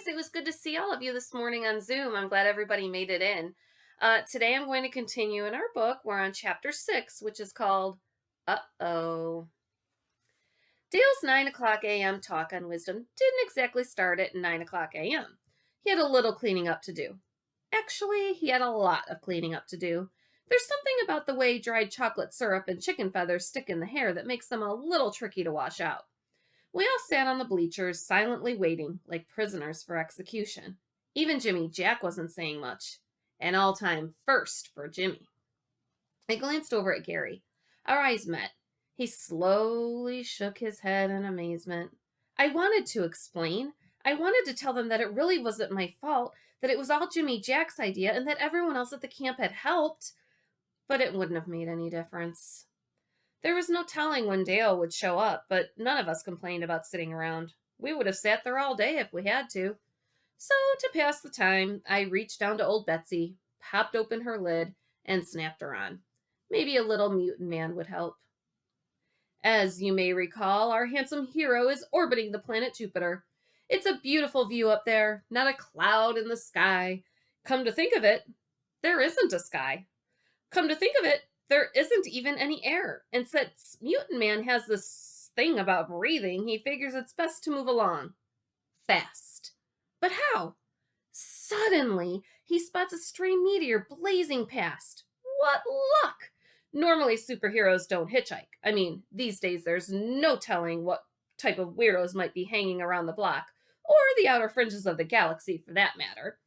It was good to see all of you this morning on Zoom. I'm glad everybody made it in. Today I'm going to continue in our book. We're on chapter 6, which is called Uh-Oh. Dale's 9 o'clock a.m. talk on wisdom didn't exactly start at 9 o'clock a.m. He had a little cleaning up to do. Actually, he had a lot of cleaning up to do. There's something about the way dried chocolate syrup and chicken feathers stick in the hair that makes them a little tricky to wash out. We all sat on the bleachers, silently waiting, like prisoners for execution. Even Jimmy Jack wasn't saying much. An all-time first for Jimmy. I glanced over at Gary. Our eyes met. He slowly shook his head in amazement. I wanted to explain. I wanted to tell them that it really wasn't my fault, that it was all Jimmy Jack's idea, and that everyone else at the camp had helped. But it wouldn't have made any difference. There was no telling when Dale would show up, but none of us complained about sitting around. We would have sat there all day if we had to. So, to pass the time, I reached down to old Betsy, popped open her lid, and snapped her on. Maybe a little mutant man would help. As you may recall, our handsome hero is orbiting the planet Jupiter. It's a beautiful view up there, not a cloud in the sky. Come to think of it, there isn't a sky. Come to think of it, there isn't even any air. And since Mutant Man has this thing about breathing, he figures it's best to move along. Fast. But how? Suddenly, he spots a stray meteor blazing past. What luck! Normally, superheroes don't hitchhike. I mean, these days there's no telling what type of weirdos might be hanging around the block, or the outer fringes of the galaxy for that matter.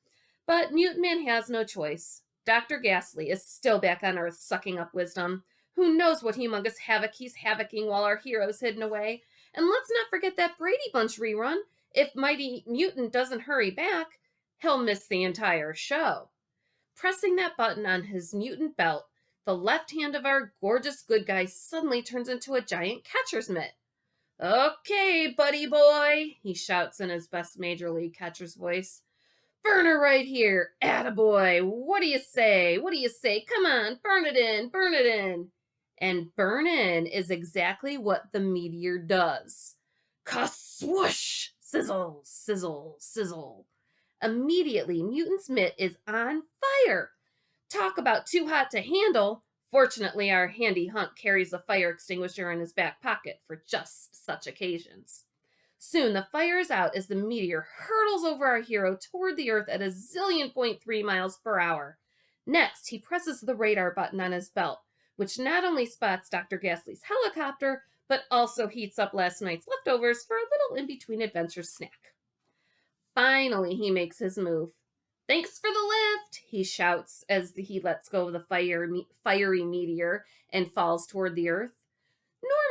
But Mutant Man has no choice. Dr. Ghastly is still back on Earth sucking up wisdom. Who knows what humongous havoc he's havocing while our hero's hidden away. And let's not forget that Brady Bunch rerun. If Mighty Mutant doesn't hurry back, he'll miss the entire show. Pressing that button on his mutant belt, the left hand of our gorgeous good guy suddenly turns into a giant catcher's mitt. Okay, buddy boy, he shouts in his best Major League catcher's voice. Burner right here, attaboy, what do you say, come on, burn it in. And burn in is exactly what the meteor does. Ka-swoosh, sizzle, sizzle, sizzle. Immediately, Mutant's mitt is on fire. Talk about too hot to handle. Fortunately, our handy hunk carries a fire extinguisher in his back pocket for just such occasions. Soon the fire is out as the meteor hurtles over our hero toward the Earth at a zillion point 3 miles per hour. Next, he presses the radar button on his belt, which not only spots Dr. Ghastly's helicopter, but also heats up last night's leftovers for a little in-between adventure snack. Finally, he makes his move. Thanks for the lift, he shouts as he lets go of the fiery meteor and falls toward the Earth.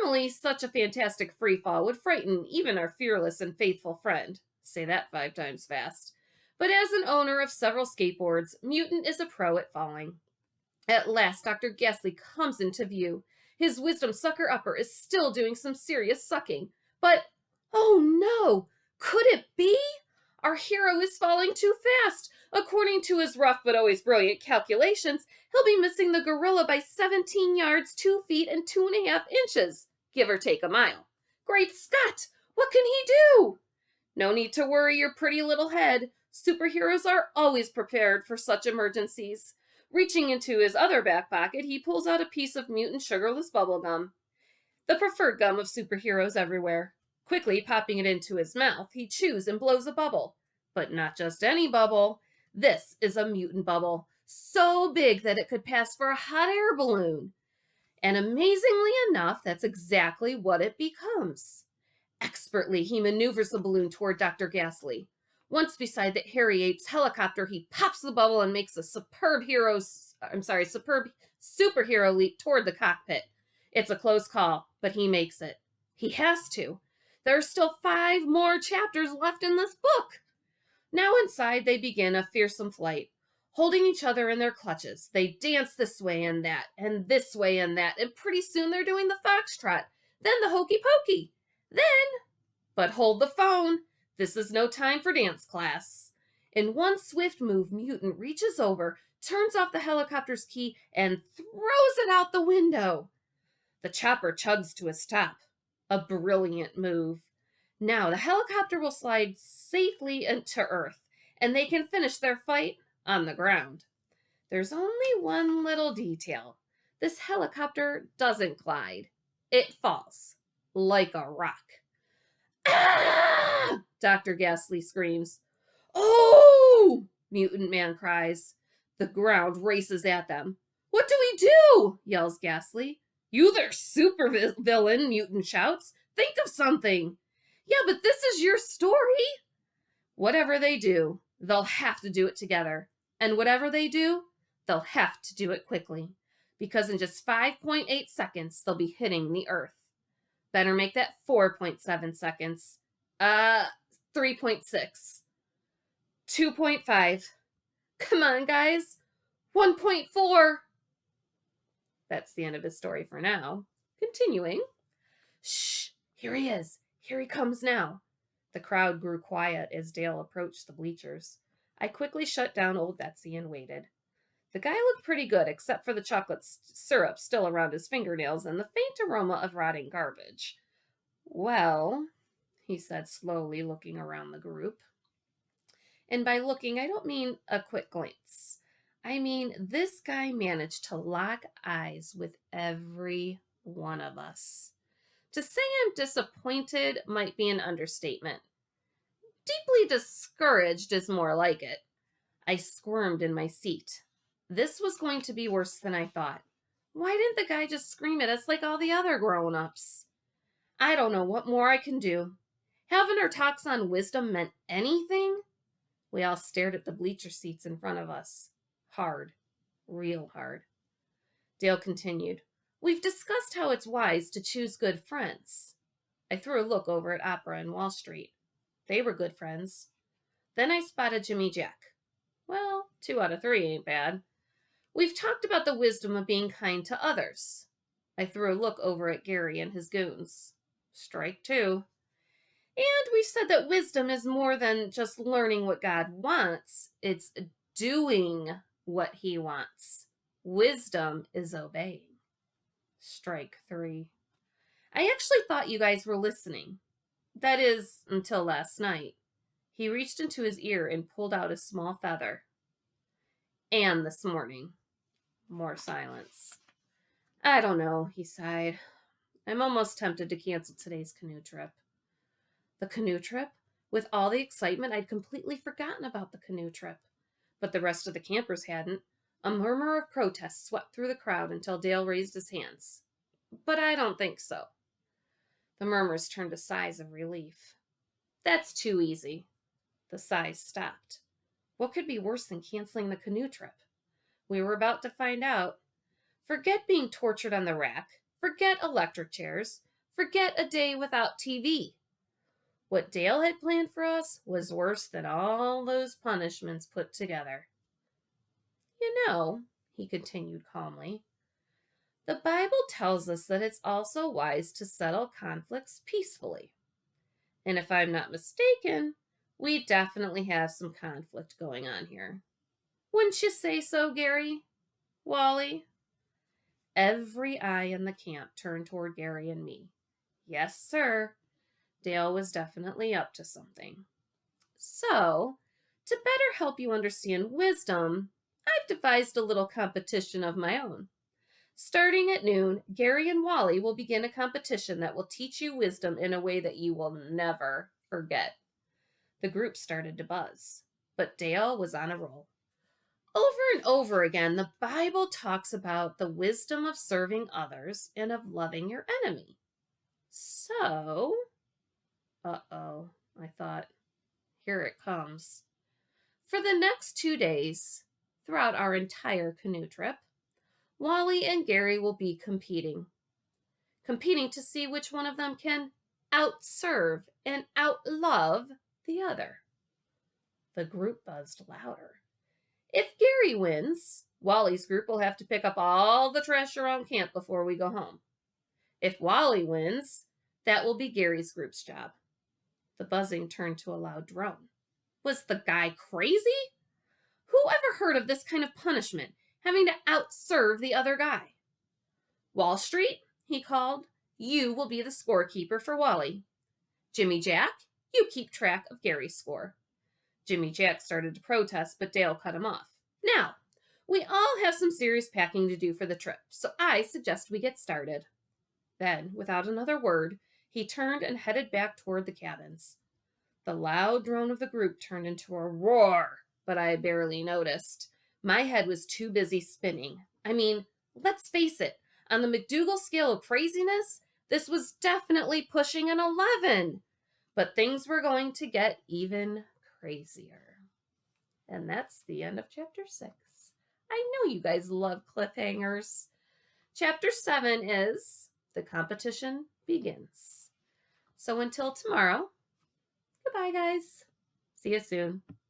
Normally, such a fantastic free fall would frighten even our fearless and faithful friend. Say that 5 times fast. But as an owner of several skateboards, Mutant is a pro at falling. At last, Dr. Ghastly comes into view. His wisdom sucker upper is still doing some serious sucking. But, oh no! Could it be? Our hero is falling too fast. According to his rough but always brilliant calculations, he'll be missing the gorilla by 17 yards, 2 feet, and 2.5 inches, give or take a mile. Great Scott! What can he do? No need to worry your pretty little head. Superheroes are always prepared for such emergencies. Reaching into his other back pocket, he pulls out a piece of mutant sugarless bubble gum. The preferred gum of superheroes everywhere. Quickly popping it into his mouth, he chews and blows a bubble. But not just any bubble. This is a mutant bubble, so big that it could pass for a hot air balloon. And amazingly enough, that's exactly what it becomes. Expertly, he maneuvers the balloon toward Dr. Ghastly. Once beside the hairy ape's helicopter, he pops the bubble and makes a superb superhero leap toward the cockpit. It's a close call, but he makes it. He has to. There are still 5 more chapters left in this book. Now inside, they begin a fearsome flight. Holding each other in their clutches, they dance this way and this way and that, and pretty soon they're doing the foxtrot, then the hokey pokey. But hold the phone. This is no time for dance class. In one swift move, Mutant reaches over, turns off the helicopter's key, and throws it out the window. The chopper chugs to a stop. A brilliant move. Now the helicopter will slide safely into Earth, and they can finish their fight on the ground. There's only one little detail. This helicopter doesn't glide. It falls like a rock. Ah! Dr. Ghastly screams. Oh! Mutant Man cries. The ground races at them. What do we do? Yells Ghastly. You there, super villain, Mutant shouts. Think of something. Yeah, but this is your story. Whatever they do, they'll have to do it together. And whatever they do, they'll have to do it quickly. Because in just 5.8 seconds, they'll be hitting the Earth. Better make that 4.7 seconds. 3.6. 2.5. Come on, guys. 1.4. That's the end of his story for now. Continuing. Shh, here he is. Here he comes now. The crowd grew quiet as Dale approached the bleachers. I quickly shut down old Betsy and waited. The guy looked pretty good, except for the chocolate syrup still around his fingernails and the faint aroma of rotting garbage. Well, he said slowly, looking around the group. And by looking, I don't mean a quick glance. I mean, this guy managed to lock eyes with every one of us. To say I'm disappointed might be an understatement. Deeply discouraged is more like it. I squirmed in my seat. This was going to be worse than I thought. Why didn't the guy just scream at us like all the other grown-ups? I don't know what more I can do. Haven't our talks on wisdom meant anything? We all stared at the bleacher seats in front of us. Hard. Real hard. Dale continued. We've discussed how it's wise to choose good friends. I threw a look over at Opera and Wall Street. They were good friends. Then I spotted Jimmy Jack. Well, 2 out of 3 ain't bad. We've talked about the wisdom of being kind to others. I threw a look over at Gary and his goons. Strike 2. And we've said that wisdom is more than just learning what God wants. It's doing what he wants. Wisdom is obeying. Strike 3. I actually thought you guys were listening. That is, until last night. He reached into his ear and pulled out a small feather. And this morning. More silence. I don't know, he sighed. I'm almost tempted to cancel today's canoe trip. The canoe trip? With all the excitement, I'd completely forgotten about the canoe trip. But the rest of the campers hadn't. A murmur of protest swept through the crowd until Dale raised his hands. But I don't think so. The murmurs turned to sighs of relief. That's too easy. The sighs stopped. What could be worse than canceling the canoe trip? We were about to find out. Forget being tortured on the rack. Forget electric chairs. Forget a day without TV. What Dale had planned for us was worse than all those punishments put together. You know, he continued calmly, the Bible tells us that it's also wise to settle conflicts peacefully. And if I'm not mistaken, we definitely have some conflict going on here. Wouldn't you say so, Gary? Wally? Every eye in the camp turned toward Gary and me. Yes, sir. Dale was definitely up to something. So, to better help you understand wisdom, I've devised a little competition of my own. Starting at noon, Gary and Wally will begin a competition that will teach you wisdom in a way that you will never forget. The group started to buzz, but Dale was on a roll. Over and over again, the Bible talks about the wisdom of serving others and of loving your enemy. So, I thought, here it comes. For the next 2 days, throughout our entire canoe trip, Wally and Gary will be competing to see which one of them can outserve and outlove the other. The group buzzed louder. If Gary wins, Wally's group will have to pick up all the trash around camp before we go home. If Wally wins, that will be Gary's group's job. The buzzing turned to a loud drone. Was the guy crazy? Who ever heard of this kind of punishment, having to outserve the other guy? Wall Street, he called, you will be the scorekeeper for Wally. Jimmy Jack, you keep track of Gary's score. Jimmy Jack started to protest, but Dale cut him off. Now, we all have some serious packing to do for the trip, so I suggest we get started. Then, without another word, he turned and headed back toward the cabins. The loud drone of the group turned into a roar, but I barely noticed. My head was too busy spinning. I mean, let's face it, on the McDougal scale of craziness, this was definitely pushing an 11. But things were going to get even crazier. And that's the end of chapter 6. I know you guys love cliffhangers. Chapter 7 is The Competition Begins. So until tomorrow, goodbye, guys. See you soon.